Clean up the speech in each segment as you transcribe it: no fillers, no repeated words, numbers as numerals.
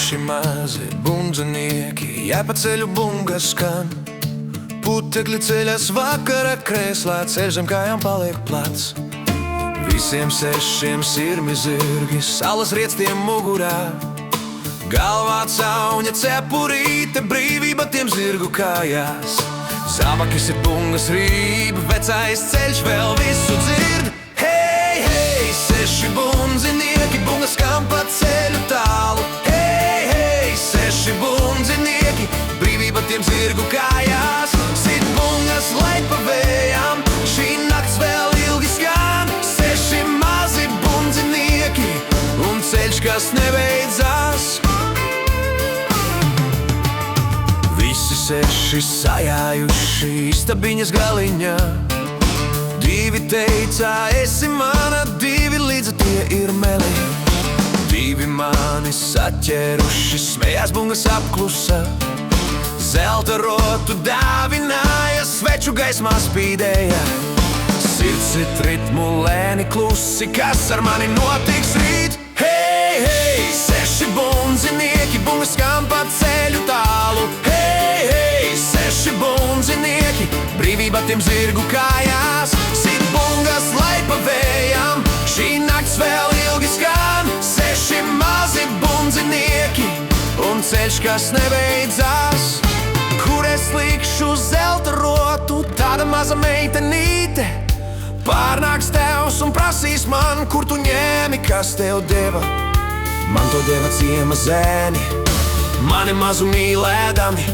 seši mazi bundzinieki, jāpaceļu bungas skan. Putekļi ceļas vakara krēslā, ceļš zem kājām paliek plats. Visiem sešiem sirmi zirgi, salas rietstiem mugurā. Galvā cauņa cepurīte, brīvība tiem zirgu kājās. Zābakis ir bungas rība, vecais ceļš vēl visu dzird. Hei, hei, seši bundzinieki, bungas skan pa ceļu tālu. Hei, hei, seši bundzinieki, brīvība tiem zirgu kājās. Sit bungas lai pa vējām, šī nakts vēl ilgi skan. Seši mazi bundzinieki un ceļš, kas nebeidzās. Visi seši sajājuši istabiņas galiņā. Divi teicā, esi mana, divi līdzi tie ir meli. Divi mani saķēruši, smējās bungas apklusa. Zelta rotu dāvināja, sveču gaismā spīdēja. Sirds it ritmu lēni klusi, kas ar mani notiks rīt? Hei, hei, seši bundzinieki, bungas skan pa ceļu tālu. Hei, hei, seši bundzinieki, brīvība tiem zirgu kājās. Sit bungas lai pa vējām, šī nakts vēl ilgi skan. Seši mazi bundzinieki un ceļš, kas nebeidzās. Kur es likšu zelta rotu, tāda maza meitenīte. Pārnāks tevs un prasīs man, kur tu ņēmi, kas tev deva. Man to deva ciema zēni, mani mazu mīlēdami.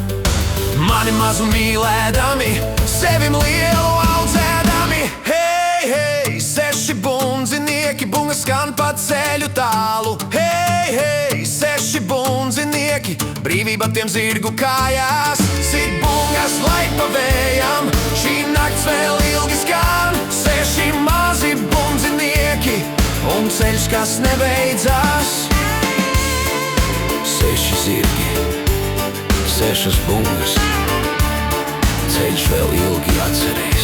Mani mazu mīlēdami, sevim lielu audzēdami. Hei, hei, seši bundzinieki, bungas skan pa ceļu tālu. Hei, hei, seši bundzinieki, brīvība tiem zirgu kājās. Sit bungas lai pa vējām, šī nakts vēl ilgi skan. Seši mazi bundzinieki un ceļš, kas nebeidzās. Seši zirgi, sešas bungas, ceļš vēl ilgi atcerēs.